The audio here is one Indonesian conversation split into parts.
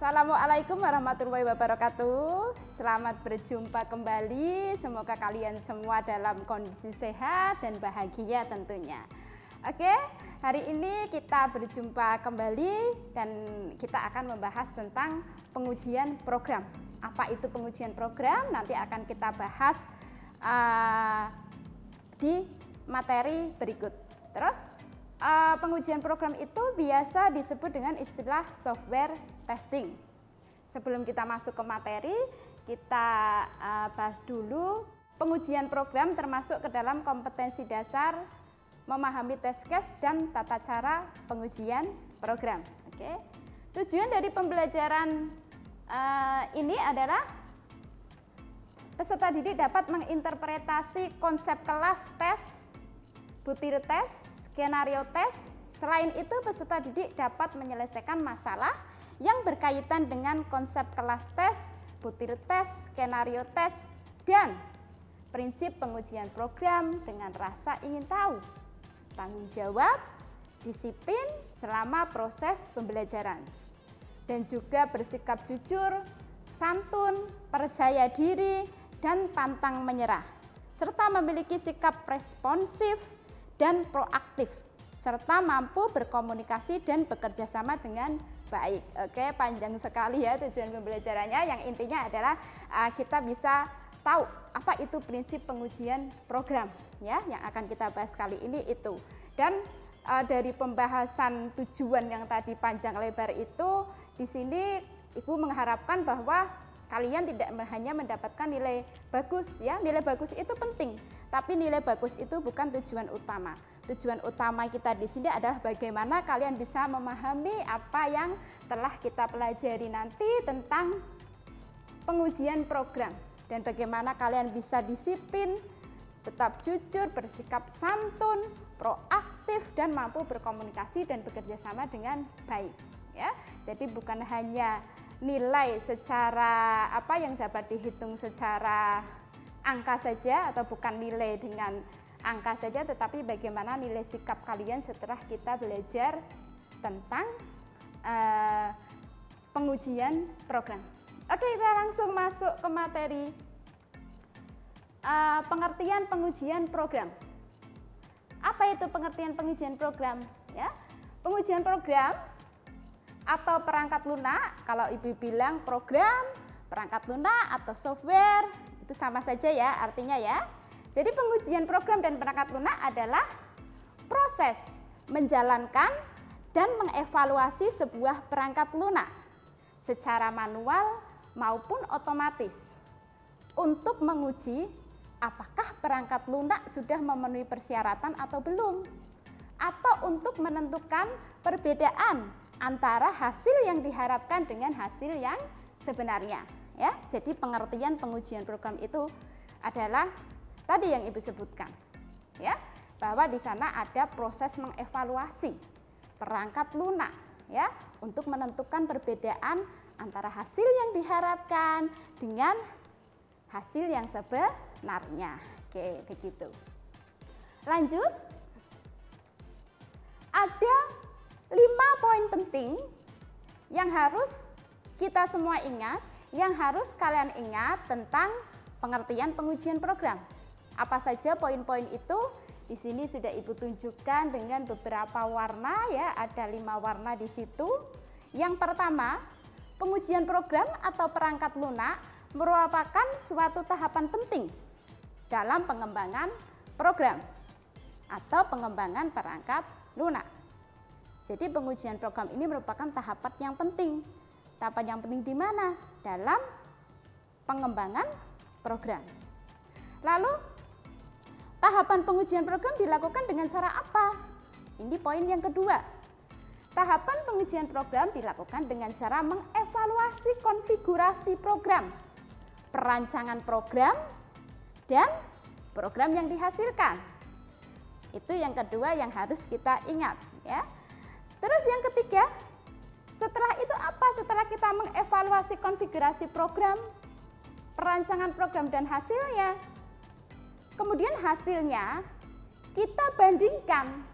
Assalamualaikum warahmatullahi wabarakatuh. Selamat berjumpa kembali. Semoga kalian semua dalam kondisi sehat dan bahagia tentunya. Oke, hari ini kita berjumpa kembali dan kita akan membahas tentang pengujian program. Apa itu pengujian program? Nanti akan kita bahas di materi berikut. Terus pengujian program itu biasa disebut dengan istilah software testing. Sebelum kita masuk ke materi, kita bahas dulu pengujian program termasuk ke dalam kompetensi dasar memahami test case dan tata cara pengujian program. Oke. Tujuan dari pembelajaran ini adalah peserta didik dapat menginterpretasi konsep kelas tes, butir tes, skenario tes. Selain itu, peserta didik dapat menyelesaikan masalah yang berkaitan dengan konsep kelas tes, butir tes, skenario tes, dan prinsip pengujian program dengan rasa ingin tahu, tanggung jawab, disiplin selama proses pembelajaran, dan juga bersikap jujur, santun, percaya diri, dan pantang menyerah, serta memiliki sikap responsif dan proaktif, serta mampu berkomunikasi dan bekerja sama dengan baik. Oke, panjang sekali ya tujuan pembelajarannya. Yang intinya adalah kita bisa tahu apa itu prinsip pengujian program ya, yang akan kita bahas kali ini itu. Dan dari pembahasan tujuan yang tadi panjang lebar itu, di sini Ibu mengharapkan bahwa kalian tidak hanya mendapatkan nilai bagus ya. Nilai bagus itu penting, tapi nilai bagus itu bukan tujuan utama. Tujuan utama kita di sini adalah bagaimana kalian bisa memahami apa yang telah kita pelajari nanti tentang pengujian program, dan bagaimana kalian bisa disiplin, tetap jujur, bersikap santun, proaktif, dan mampu berkomunikasi dan bekerja sama dengan baik ya. Jadi bukan hanya nilai secara apa yang dapat dihitung secara angka saja, atau bukan nilai dengan angka saja, tetapi bagaimana nilai sikap kalian setelah kita belajar tentang pengujian program. Oke, kita langsung masuk ke materi pengertian pengujian program. Apa itu pengertian pengujian program? Ya, pengujian program atau perangkat lunak, kalau Ibu bilang program, perangkat lunak atau software, itu sama saja ya artinya ya. Jadi pengujian program dan perangkat lunak adalah proses menjalankan dan mengevaluasi sebuah perangkat lunak secara manual maupun otomatis untuk menguji apakah perangkat lunak sudah memenuhi persyaratan atau belum, atau untuk menentukan perbedaan antara hasil yang diharapkan dengan hasil yang sebenarnya ya. Jadi pengertian pengujian program itu adalah tadi yang Ibu sebutkan ya, bahwa di sana ada proses mengevaluasi perangkat lunak ya, untuk menentukan perbedaan antara hasil yang diharapkan dengan hasil yang sebenarnya. Oke, begitu. Lanjut. Ada 5 poin penting yang harus kita semua ingat, yang harus kalian ingat tentang pengertian pengujian program. Apa saja poin-poin itu? Di sini sudah Ibu tunjukkan dengan beberapa warna ya, ada 5 warna di situ. Yang pertama, pengujian program atau perangkat lunak merupakan suatu tahapan penting dalam pengembangan program atau pengembangan perangkat lunak. Jadi pengujian program ini merupakan tahapan yang penting. Tahapan yang penting di mana? Dalam pengembangan program. Lalu, tahapan pengujian program dilakukan dengan cara apa? Ini poin yang kedua. Tahapan pengujian program dilakukan dengan cara mengevaluasi konfigurasi program, perancangan program, dan program yang dihasilkan. Itu yang kedua yang harus kita ingat ya. Terus yang ketiga, setelah itu apa? Setelah kita mengevaluasi konfigurasi program, perancangan program, dan hasilnya, kemudian hasilnya kita bandingkan.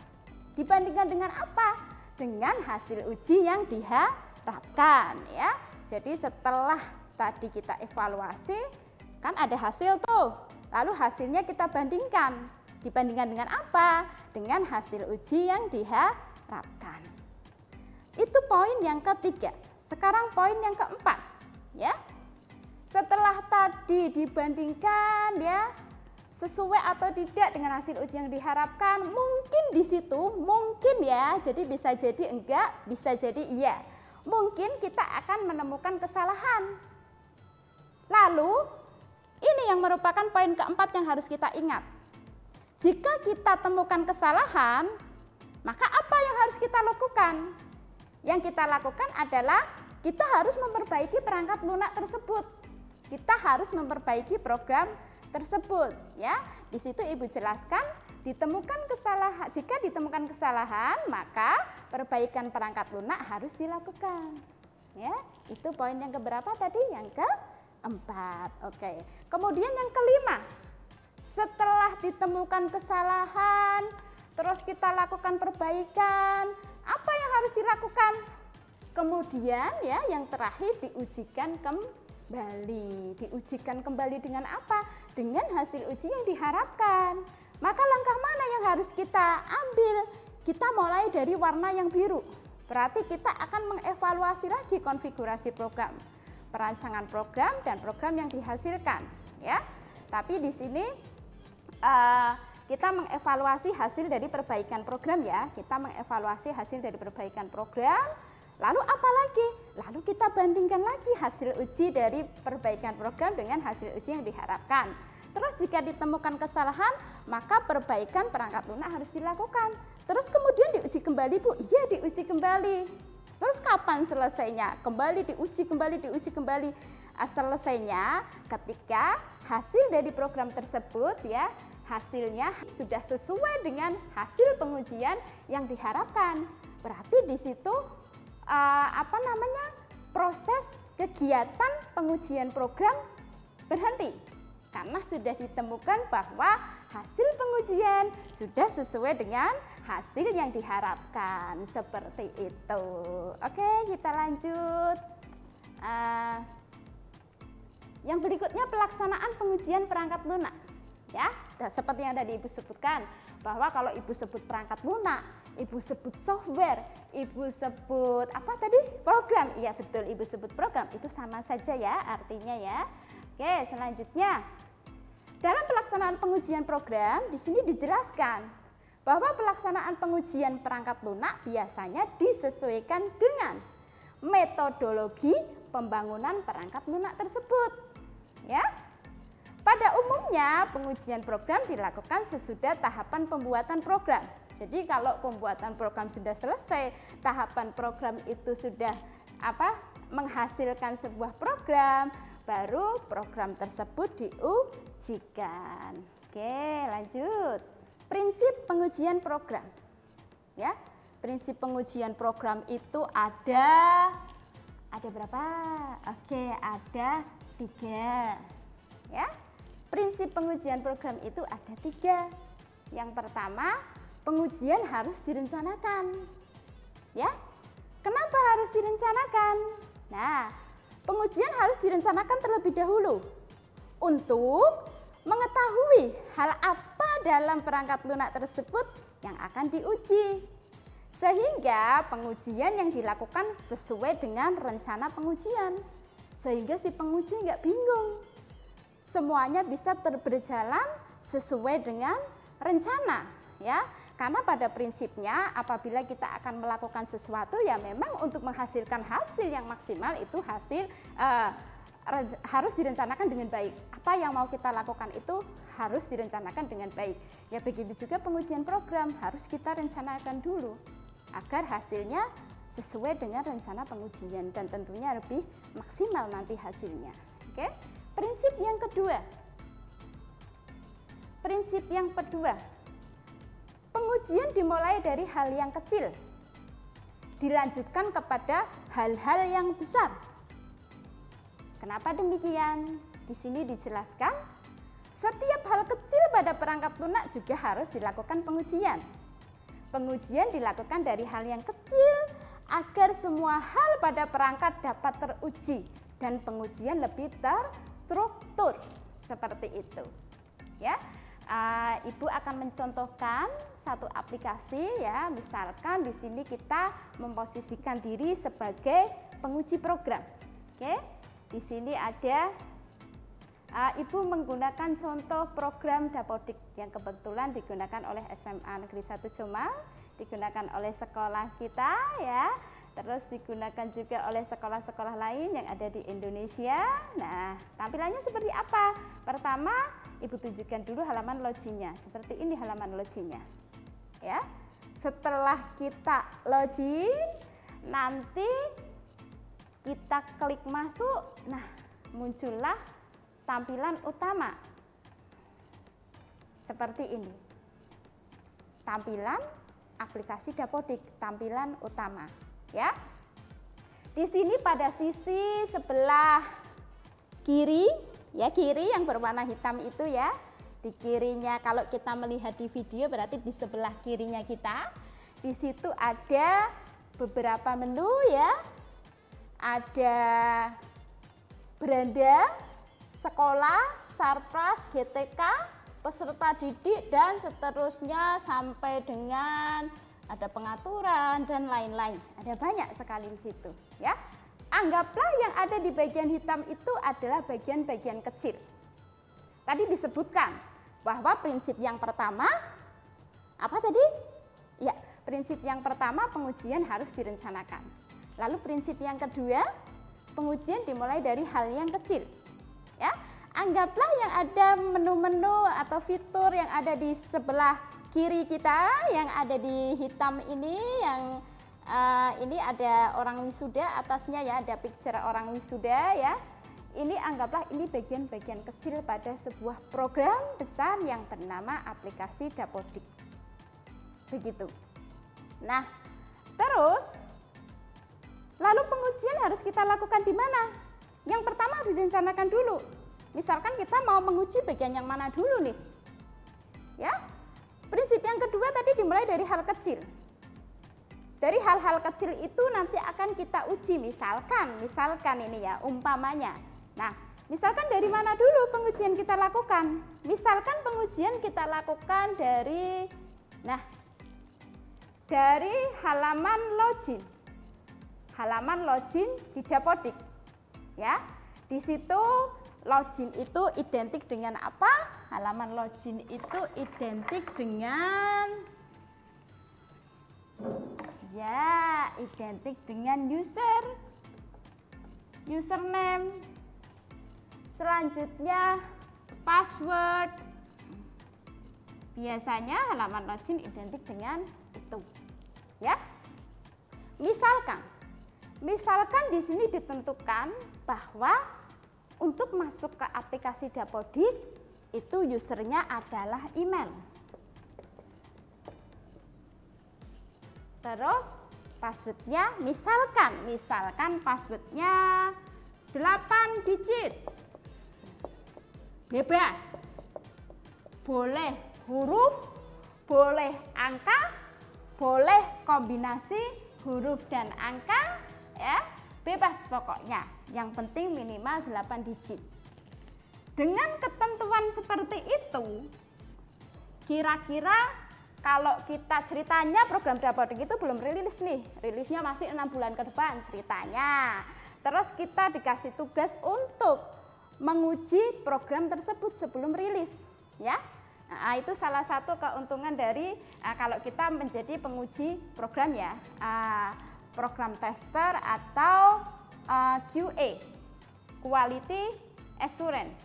Dibandingkan dengan apa? Dengan hasil uji yang diharapkan ya. Jadi setelah tadi kita evaluasi, kan ada hasil tuh. Lalu hasilnya kita bandingkan. Dibandingkan dengan apa? Dengan hasil uji yang diharapkan. Itu poin yang ketiga. Sekarang poin yang keempat, ya. Setelah tadi dibandingkan, ya, sesuai atau tidak dengan hasil uji yang diharapkan, mungkin di situ, mungkin ya, jadi bisa jadi enggak, bisa jadi iya. Mungkin kita akan menemukan kesalahan. Lalu, ini yang merupakan poin keempat yang harus kita ingat. Jika kita temukan kesalahan, maka apa yang harus kita lakukan? Yang kita lakukan adalah kita harus memperbaiki perangkat lunak tersebut. Kita harus memperbaiki program tersebut, ya. Di situ Ibu jelaskan, ditemukan kesalahan. Jika ditemukan kesalahan, maka perbaikan perangkat lunak harus dilakukan. Ya, itu poin yang keberapa tadi? Yang keempat. Oke. Kemudian yang kelima, setelah ditemukan kesalahan, terus kita lakukan perbaikan, apa yang harus dilakukan? Kemudian ya, yang terakhir diujikan diujikan kembali dengan apa? Dengan hasil uji yang diharapkan. Maka langkah mana yang harus kita ambil? Kita mulai dari warna yang biru. Berarti kita akan mengevaluasi lagi konfigurasi program, perancangan program dan program yang dihasilkan, ya. Tapi di sini kita mengevaluasi hasil dari perbaikan program, ya. Kita mengevaluasi hasil dari perbaikan program. Lalu apa lagi? Lalu kita bandingkan lagi hasil uji dari perbaikan program dengan hasil uji yang diharapkan. Terus jika ditemukan kesalahan, maka perbaikan perangkat lunak harus dilakukan. Terus kemudian diuji kembali, Bu. Iya, diuji kembali. Terus kapan selesainya? Kembali diuji kembali. Selesainya ketika hasil dari program tersebut, ya, hasilnya sudah sesuai dengan hasil pengujian yang diharapkan. Berarti di situ proses kegiatan pengujian program berhenti karena sudah ditemukan bahwa hasil pengujian sudah sesuai dengan hasil yang diharapkan, seperti itu. Oke, kita lanjut. Yang berikutnya pelaksanaan pengujian perangkat lunak, ya. Seperti yang tadi Ibu sebutkan, bahwa kalau Ibu sebut perangkat lunak, Ibu sebut software, Ibu sebut apa tadi? Program. Iya betul, Ibu sebut program, itu sama saja ya artinya, ya. Oke, selanjutnya. Dalam pelaksanaan pengujian program, di sini dijelaskan bahwa pelaksanaan pengujian perangkat lunak biasanya disesuaikan dengan metodologi pembangunan perangkat lunak tersebut, ya. Pada umumnya, pengujian program dilakukan sesudah tahapan pembuatan program. Jadi kalau pembuatan program sudah selesai, tahapan program itu sudah menghasilkan sebuah program, baru program tersebut diujikan. Oke, lanjut. Prinsip pengujian program. Ya, prinsip pengujian program itu ada berapa? Oke, ada 3. Ya. Prinsip pengujian program itu ada 3. Yang pertama, pengujian harus direncanakan. Ya, kenapa harus direncanakan? Nah, pengujian harus direncanakan terlebih dahulu untuk mengetahui hal apa dalam perangkat lunak tersebut yang akan diuji. Sehingga pengujian yang dilakukan sesuai dengan rencana pengujian. Sehingga si penguji nggak bingung. Semuanya bisa berjalan sesuai dengan rencana, ya. Karena pada prinsipnya apabila kita akan melakukan sesuatu, ya memang untuk menghasilkan hasil yang maksimal itu harus direncanakan dengan baik. Apa yang mau kita lakukan itu harus direncanakan dengan baik. Ya begitu juga pengujian program harus kita rencanakan dulu agar hasilnya sesuai dengan rencana pengujian dan tentunya lebih maksimal nanti hasilnya. Oke? Prinsip yang kedua, pengujian dimulai dari hal yang kecil, dilanjutkan kepada hal-hal yang besar. Kenapa demikian? Di sini dijelaskan, setiap hal kecil pada perangkat lunak juga harus dilakukan pengujian. Pengujian dilakukan dari hal yang kecil agar semua hal pada perangkat dapat teruji dan pengujian lebih terstruktur seperti itu. Ya, Ibu akan mencontohkan satu aplikasi ya, misalkan di sini kita memposisikan diri sebagai penguji program. Oke, di sini ada Ibu menggunakan contoh program Dapodik yang kebetulan digunakan oleh SMA Negeri 1 Jombang, digunakan oleh sekolah kita ya, terus digunakan juga oleh sekolah-sekolah lain yang ada di Indonesia. Nah, tampilannya seperti apa? Pertama, Ibu tunjukkan dulu halaman login-nya. Seperti ini halaman login-nya. Ya. Setelah kita login, nanti kita klik masuk. Nah, muncullah tampilan utama seperti ini, tampilan aplikasi Dapodik, tampilan utama ya. Di sini pada sisi sebelah kiri ya, kiri yang berwarna hitam itu ya, di kirinya kalau kita melihat di video berarti di sebelah kirinya kita, di situ ada beberapa menu ya, ada beranda, sekolah, sarpras, GTK, peserta didik, dan seterusnya sampai dengan ada pengaturan dan lain-lain. Ada banyak sekali di situ ya. Anggaplah yang ada di bagian hitam itu adalah bagian-bagian kecil. Tadi disebutkan bahwa prinsip yang pertama apa tadi? Ya, prinsip yang pertama pengujian harus direncanakan. Lalu prinsip yang kedua, pengujian dimulai dari hal yang kecil. Ya, anggaplah yang ada menu-menu atau fitur yang ada di sebelah kiri kita, yang ada di hitam ini, yang ini ada orang wisuda atasnya ya, ada picture orang wisuda ya. Ini anggaplah ini bagian-bagian kecil pada sebuah program besar yang bernama aplikasi Dapodik. Begitu. Nah, terus lalu pengujian harus kita lakukan di mana? Yang pertama harus direncanakan dulu. Misalkan kita mau menguji bagian yang mana dulu nih. Ya. Prinsip yang kedua tadi dimulai dari hal kecil. Dari hal-hal kecil itu nanti akan kita uji. Misalkan ini ya, umpamanya. Nah, misalkan dari mana dulu pengujian kita lakukan? Misalkan pengujian kita lakukan dari halaman login. Halaman login di Dapodik. Ya, di situ login itu identik dengan apa? Halaman login itu identik dengan identik dengan username. Selanjutnya password. Biasanya halaman login identik dengan itu. Ya. Misalkan di sini ditentukan bahwa untuk masuk ke aplikasi Dapodik itu usernya adalah email. Terus passwordnya misalkan passwordnya 8 digit. Bebas. Boleh huruf, boleh angka, boleh kombinasi huruf dan angka ya. Bebas pokoknya, yang penting minimal 8 digit. Dengan ketentuan seperti itu, kira-kira kalau kita ceritanya program Dapodik itu belum rilis nih, rilisnya masih 6 bulan ke depan ceritanya. Terus kita dikasih tugas untuk menguji program tersebut sebelum rilis, ya. Nah, itu salah satu keuntungan dari kalau kita menjadi penguji program ya. Program tester atau QA, Quality Assurance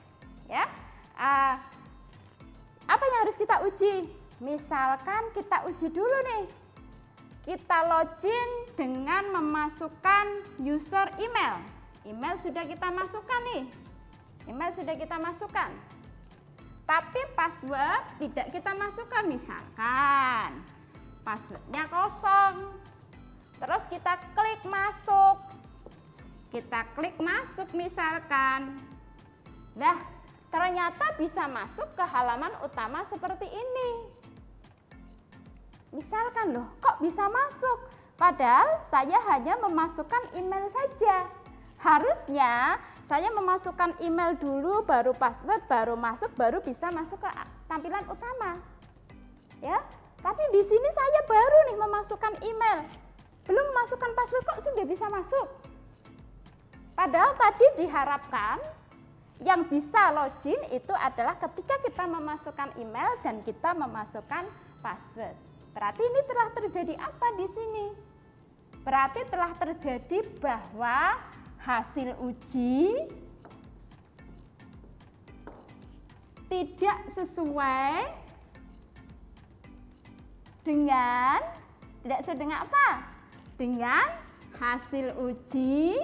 ya. Apa yang harus kita uji? Misalkan kita uji dulu nih, kita login dengan memasukkan user email sudah kita masukkan nih, tapi password tidak kita masukkan. Misalkan passwordnya kosong. Terus kita klik masuk, misalkan. Nah, ternyata bisa masuk ke halaman utama seperti ini. Misalkan loh, kok bisa masuk? Padahal saya hanya memasukkan email saja. Harusnya saya memasukkan email dulu, baru password, baru masuk, baru bisa masuk ke tampilan utama. Ya, tapi di sini saya baru nih memasukkan email, belum memasukkan password kok sudah bisa masuk. Padahal tadi diharapkan yang bisa login itu adalah ketika kita memasukkan email dan kita memasukkan password. Berarti ini telah terjadi apa di sini? Berarti telah terjadi bahwa hasil uji tidak sesuai dengan apa? Dengan hasil uji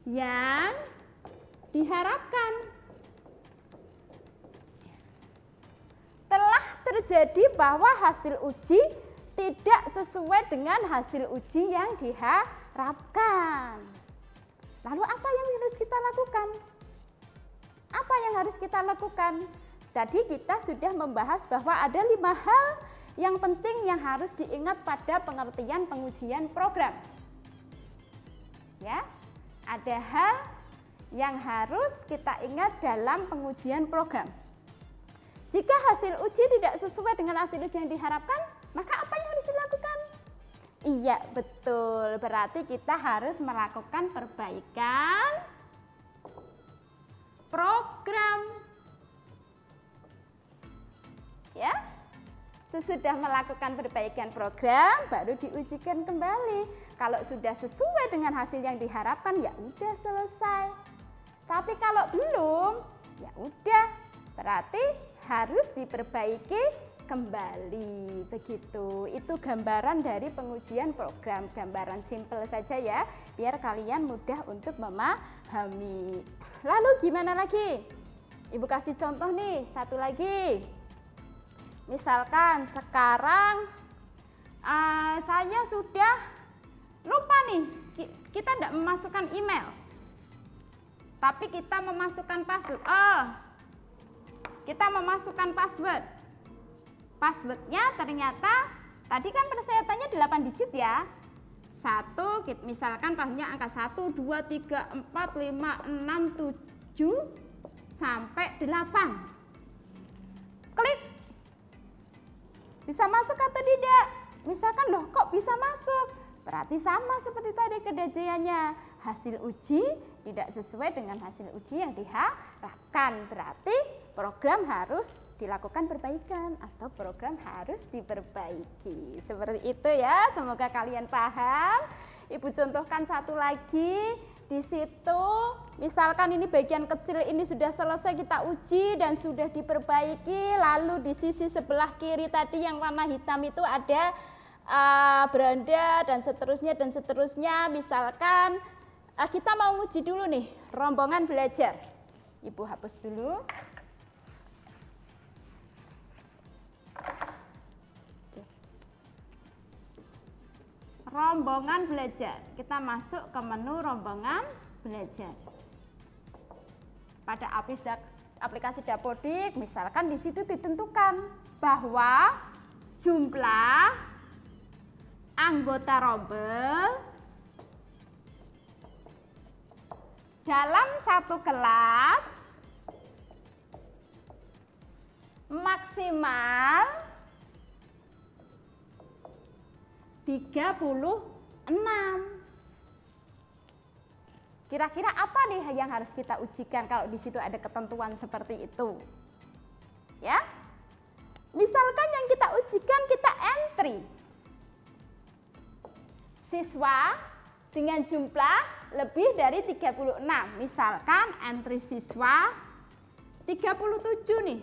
yang diharapkan. Telah terjadi bahwa hasil uji tidak sesuai dengan hasil uji yang diharapkan. Lalu apa yang harus kita lakukan? Apa yang harus kita lakukan? Tadi kita sudah membahas bahwa ada 5 hal yang penting yang harus diingat pada pengertian pengujian program. Ya, ada hal yang harus kita ingat dalam pengujian program. Jika hasil uji tidak sesuai dengan hasil uji yang diharapkan, maka apa yang harus dilakukan? Iya, betul. Berarti kita harus melakukan perbaikan program. Ya, sesudah melakukan perbaikan program, baru diujikan kembali. Kalau sudah sesuai dengan hasil yang diharapkan, ya udah selesai. Tapi kalau belum, ya udah, berarti harus diperbaiki kembali. Begitu. Itu gambaran dari pengujian program. Gambaran simple saja ya, biar kalian mudah untuk memahami. Lalu gimana lagi? Ibu kasih contoh nih, satu lagi. Misalkan sekarang saya sudah lupa nih, kita tidak memasukkan email, tapi kita memasukkan password. Kita memasukkan password. Passwordnya ternyata tadi kan persyaratannya 8 digit ya. Misalkan passwordnya angka 1, 2, 3, 4, 5, 6, 7 sampai 8. Klik. Bisa masuk atau tidak? Misalkan loh kok bisa masuk? Berarti sama seperti tadi kejadiannya. Hasil uji tidak sesuai dengan hasil uji yang diharapkan. Berarti program harus dilakukan perbaikan atau program harus diperbaiki. Seperti itu ya, semoga kalian paham. Ibu contohkan satu lagi. Di situ misalkan ini bagian kecil ini sudah selesai kita uji dan sudah diperbaiki. Lalu di sisi sebelah kiri tadi yang warna hitam itu ada beranda dan seterusnya. Misalkan kita mau uji dulu nih rombongan belajar. Ibu hapus dulu. Rombongan belajar. Kita masuk ke menu rombongan belajar. Pada aplikasi Dapodik, misalkan di situ ditentukan bahwa jumlah anggota rombel dalam satu kelas maksimal 36. Kira-kira apa nih yang harus kita ujikan kalau di situ ada ketentuan seperti itu? Ya. Misalkan yang kita ujikan kita entry. Siswa dengan jumlah lebih dari 36. Misalkan entry siswa 37 nih.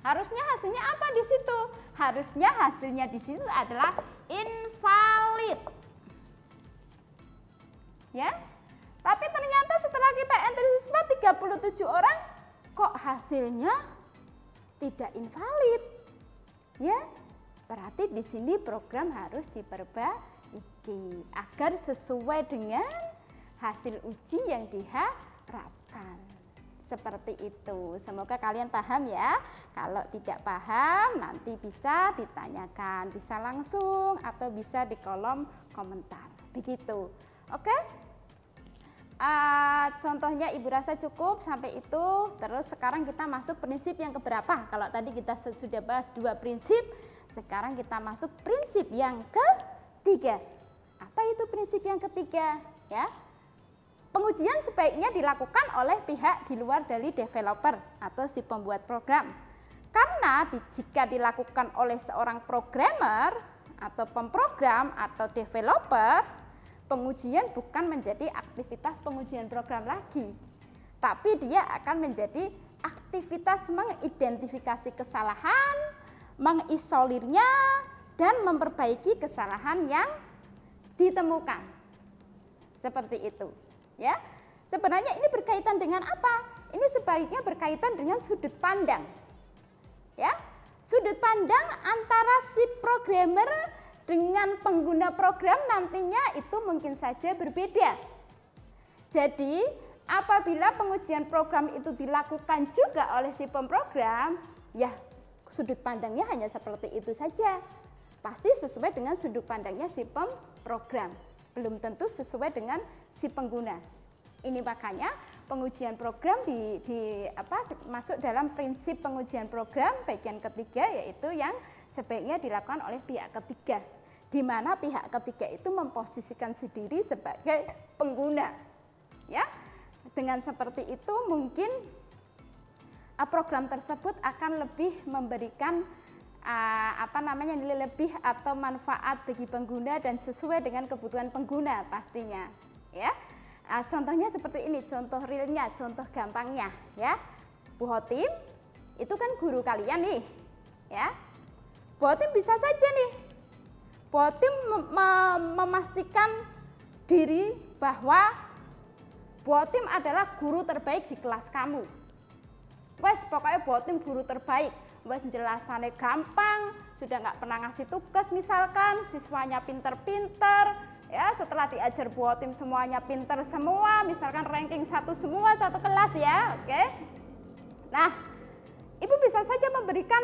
Harusnya hasilnya apa di situ? Harusnya hasilnya di situ adalah invalid. Ya. Tapi ternyata setelah kita entry siswa 37 orang, kok hasilnya tidak invalid. Ya. Berarti di sini program harus diperbaiki agar sesuai dengan hasil uji yang diharapkan. Seperti itu. Semoga kalian paham ya. Kalau tidak paham nanti bisa ditanyakan, bisa langsung atau bisa di kolom komentar. Begitu. Oke? Contohnya Ibu rasa cukup sampai itu. Terus sekarang kita masuk prinsip yang keberapa? Kalau tadi kita sudah bahas 2 prinsip, sekarang kita masuk prinsip yang ketiga. Apa itu prinsip yang ketiga? Ya, pengujian sebaiknya dilakukan oleh pihak di luar dari developer atau si pembuat program. Karena jika dilakukan oleh seorang programmer atau pemprogram atau developer, pengujian bukan menjadi aktivitas pengujian program lagi, tapi dia akan menjadi aktivitas mengidentifikasi kesalahan, mengisolirnya, dan memperbaiki kesalahan yang ditemukan. Seperti itu. Ya, sebenarnya ini berkaitan dengan apa? Ini sebaliknya berkaitan dengan sudut pandang. Ya, sudut pandang antara si programmer dengan pengguna program nantinya itu mungkin saja berbeda. Jadi, apabila pengujian program itu dilakukan juga oleh si pemprogram, ya sudut pandangnya hanya seperti itu saja. Pasti sesuai dengan sudut pandangnya si pemprogram, belum tentu sesuai dengan si pengguna. Ini makanya pengujian program masuk dalam prinsip pengujian program bagian ketiga, yaitu yang sebaiknya dilakukan oleh pihak ketiga, di mana pihak ketiga itu memposisikan sendiri sebagai pengguna. Ya, dengan seperti itu mungkin program tersebut akan lebih memberikan nilai lebih atau manfaat bagi pengguna dan sesuai dengan kebutuhan pengguna pastinya. Ya, contohnya seperti ini, contoh realnya, contoh gampangnya. Ya, Bu Hotim itu kan guru kalian nih. Ya, Bu Hotim bisa saja nih, Bu Hotim memastikan diri bahwa Bu Hotim adalah guru terbaik di kelas kamu. Wes, pokoknya Bu Hotim guru terbaik. Wes, jelasannya gampang, sudah nggak pernah ngasih tugas misalkan, siswanya pinter-pinter, ya setelah diajar Bu Hotim semuanya pinter semua, misalkan ranking 1 semua satu kelas ya, oke. Nah, Ibu bisa saja memberikan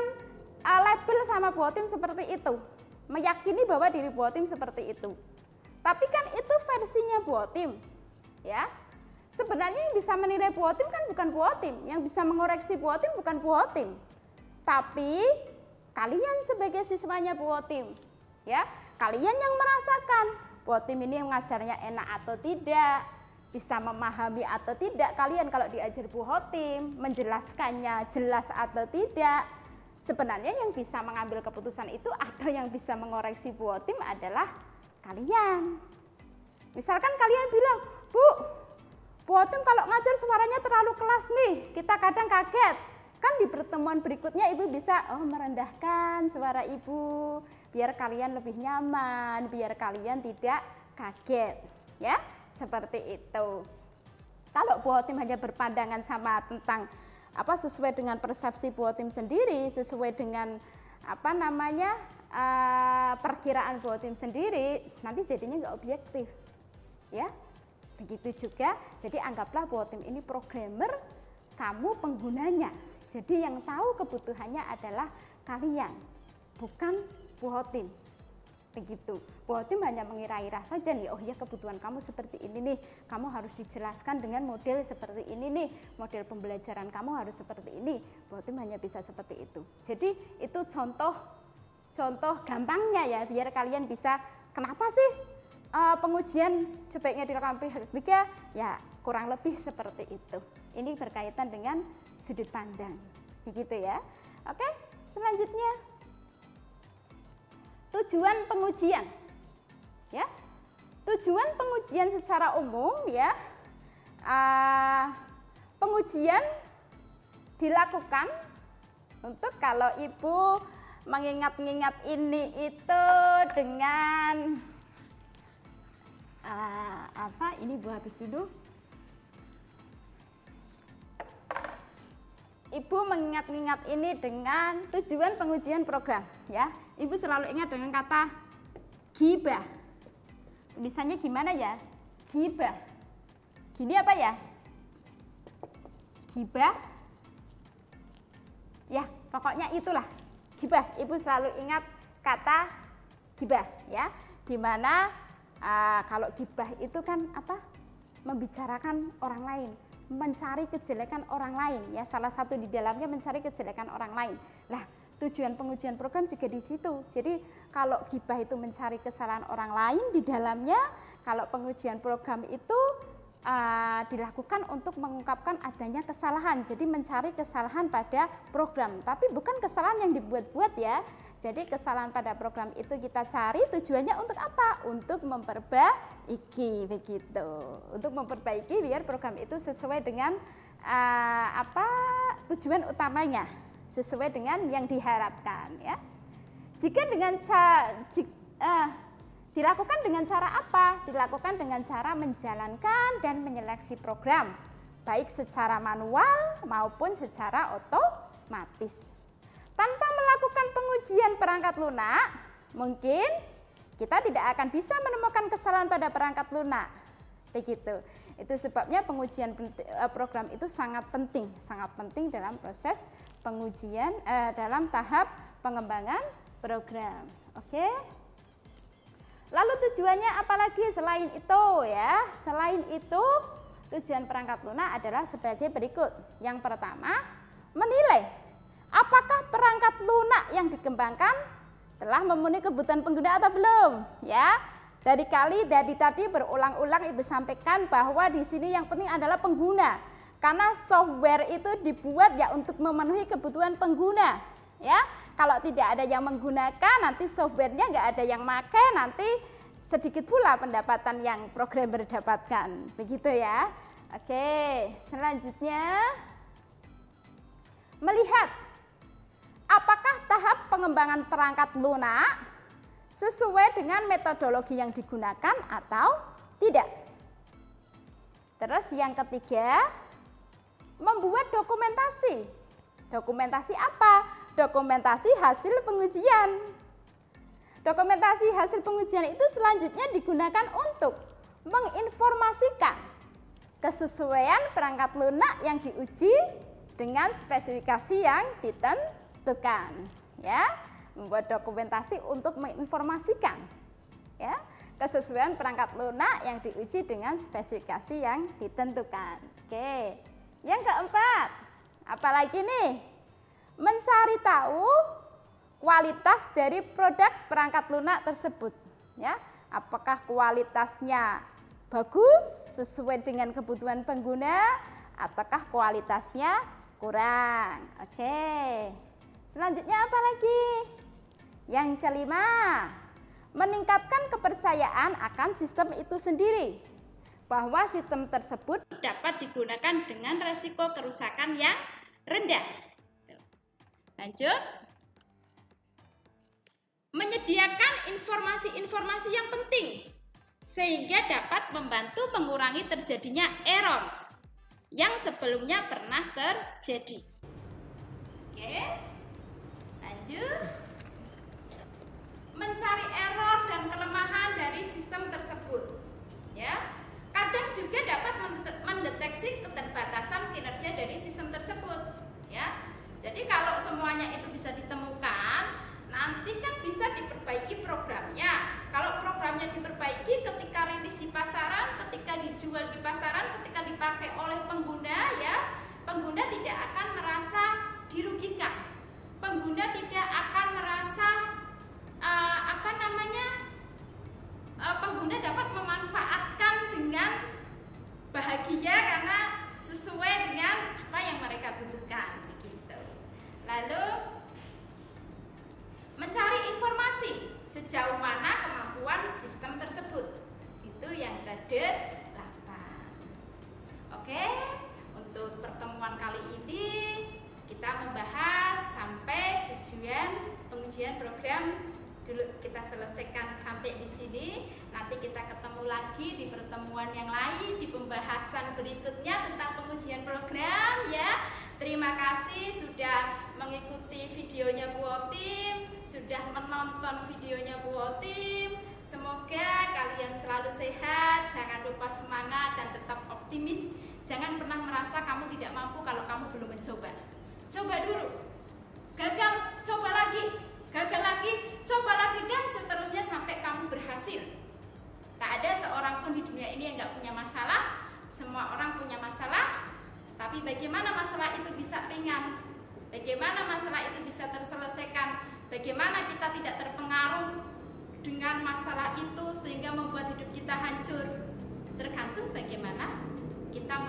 label sama Bu Hotim seperti itu, meyakini bahwa diri Bu Hotim seperti itu. Tapi kan itu versinya Bu Hotim, ya. Sebenarnya yang bisa menilai Bu Hotim kan bukan Bu Hotim, yang bisa mengoreksi Bu Hotim bukan Bu Hotim. Tapi kalian sebagai siswanya Bu Hotim, ya, kalian yang merasakan Bu Hotim ini mengajarnya enak atau tidak, bisa memahami atau tidak. Kalian kalau diajar Bu Hotim, menjelaskannya jelas atau tidak. Sebenarnya yang bisa mengambil keputusan itu atau yang bisa mengoreksi Bu Hotim adalah kalian. Misalkan kalian bilang, Bu Hotim kalau ngajar suaranya terlalu keras nih, kita kadang kaget. Kan di pertemuan berikutnya Ibu bisa merendahkan suara Ibu biar kalian lebih nyaman, biar kalian tidak kaget, ya, seperti itu. Kalau Bu Hotim hanya berpandangan sama tentang sesuai dengan persepsi Bu Hotim sendiri, sesuai dengan perkiraan Bu Hotim sendiri, nanti jadinya nggak objektif, ya. Begitu juga, jadi anggaplah Bu Hotim ini programmer, kamu penggunanya. Jadi yang tahu kebutuhannya adalah kalian, bukan Bu Hotim. Begitu. Bu Hotim hanya mengira-ira saja nih, oh ya kebutuhan kamu seperti ini nih, kamu harus dijelaskan dengan model seperti ini nih, model pembelajaran kamu harus seperti ini. Bu Hotim hanya bisa seperti itu. Jadi itu contoh gampangnya ya, biar kalian bisa, kenapa sih pengujian sebaiknya dilakukan pihak ketiga? Ya kurang lebih seperti itu. Ini berkaitan dengan sudut pandang, begitu ya. Oke, selanjutnya tujuan pengujian. Ya, tujuan pengujian secara umum ya, pengujian dilakukan untuk kalau Ibu mengingat-ingat ini itu dengan ini Bu habis dulu. Ibu mengingat-ingat ini dengan tujuan pengujian program, ya. Ibu selalu ingat dengan kata ghibah. Tulisannya gimana ya? Ghibah. Gini apa ya? Hibah. Ya, pokoknya itulah hibah. Ibu selalu ingat kata hibah ya. Dimana kalau hibah itu kan apa? Membicarakan orang lain, mencari kejelekan orang lain ya. Salah satu di dalamnya mencari kejelekan orang lain. Lah, tujuan pengujian program juga di situ. Jadi kalau hibah itu mencari kesalahan orang lain di dalamnya, kalau pengujian program itu dilakukan untuk mengungkapkan adanya kesalahan. Jadi mencari kesalahan pada program, tapi bukan kesalahan yang dibuat-buat ya. Jadi kesalahan pada program itu kita cari tujuannya untuk apa? Untuk memperbaiki begitu. Untuk memperbaiki biar program itu sesuai dengan tujuan utamanya, sesuai dengan yang diharapkan ya. Jika dengan dilakukan dengan cara apa? Dilakukan dengan cara menjalankan dan menyeleksi program, baik secara manual maupun secara otomatis. Tanpa melakukan pengujian perangkat lunak, mungkin kita tidak akan bisa menemukan kesalahan pada perangkat lunak. Begitu. Itu sebabnya pengujian program itu sangat penting dalam proses pengujian dalam tahap pengembangan program. Oke. Lalu tujuannya apalagi selain itu ya? Selain itu, tujuan perangkat lunak adalah sebagai berikut. Yang pertama, menilai apakah perangkat lunak yang dikembangkan telah memenuhi kebutuhan pengguna atau belum, ya. Dari tadi berulang-ulang Ibu sampaikan bahwa di sini yang penting adalah pengguna. Karena software itu dibuat ya untuk memenuhi kebutuhan pengguna, ya. Kalau tidak ada yang menggunakan, nanti softwarenya nggak ada yang pakai, nanti sedikit pula pendapatan yang programmer dapatkan, begitu ya. Oke, selanjutnya melihat apakah tahap pengembangan perangkat lunak sesuai dengan metodologi yang digunakan atau tidak. Terus yang ketiga, membuat dokumentasi. Dokumentasi apa? Dokumentasi hasil pengujian. Dokumentasi hasil pengujian itu selanjutnya digunakan untuk menginformasikan kesesuaian perangkat lunak yang diuji dengan spesifikasi yang ditentukan, ya. Membuat dokumentasi untuk menginformasikan ya kesesuaian perangkat lunak yang diuji dengan spesifikasi yang ditentukan. Oke. Yang keempat, apalagi nih? Mencari tahu kualitas dari produk perangkat lunak tersebut, ya. Apakah kualitasnya bagus sesuai dengan kebutuhan pengguna ataukah kualitasnya kurang. Oke. Selanjutnya apa lagi? Yang kelima, meningkatkan kepercayaan akan sistem itu sendiri, bahwa sistem tersebut dapat digunakan dengan resiko kerusakan yang rendah. Lanjut. Menyediakan informasi-informasi yang penting sehingga dapat membantu mengurangi terjadinya error yang sebelumnya pernah terjadi. Oke. Lanjut. Mencari error dan kelemahan dari sistem tersebut. Ya. Kadang juga dapat mendeteksi keterbatasan kinerja dari sistem tersebut, ya. Jadi kalau semuanya itu bisa ditemukan, nanti kan bisa diperbaiki programnya. Kalau programnya diperbaiki ketika rilis di pasaran, ketika dijual di pasaran, ketika dipakai oleh pengguna, ya, pengguna tidak akan merasa dirugikan. Pengguna tidak akan merasa pengguna dapat memanfaatkan dengan bahagia karena sesuai dengan apa yang mereka butuhkan, begitu. Lalu mencari informasi sejauh mana kemampuan sistem tersebut, itu yang ke-8. Oke, untuk pertemuan kali ini kita membahas sampai tujuan pengujian program dulu kita selesaikan sampai di sini. Nanti kita ketemu lagi di pertemuan yang lain, di pembahasan berikutnya tentang pengujian program, ya. Terima kasih sudah mengikuti videonya Bu Otim, sudah menonton videonya Bu Otim. Semoga kalian selalu sehat, jangan lupa semangat dan tetap optimis. Jangan pernah merasa kamu tidak mampu kalau kamu belum mencoba. Coba dulu. Gagal, coba lagi. Gagal lagi, coba lagi, dan seterusnya sampai kamu berhasil. Tak ada seorang pun di dunia ini yang nggak punya masalah. Semua orang punya masalah. Tapi bagaimana masalah itu bisa ringan? Bagaimana masalah itu bisa terselesaikan? Bagaimana kita tidak terpengaruh dengan masalah itu sehingga membuat hidup kita hancur? Tergantung bagaimana kita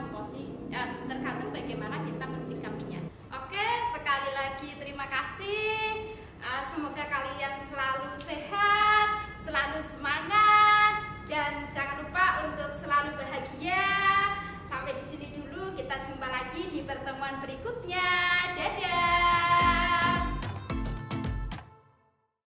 tergantung bagaimana kita mensikapinya. Oke, sekali lagi terima kasih. Semoga kalian selalu sehat, selalu semangat, dan jangan lupa untuk selalu bahagia. Sampai di sini dulu, kita jumpa lagi di pertemuan berikutnya. Dadah.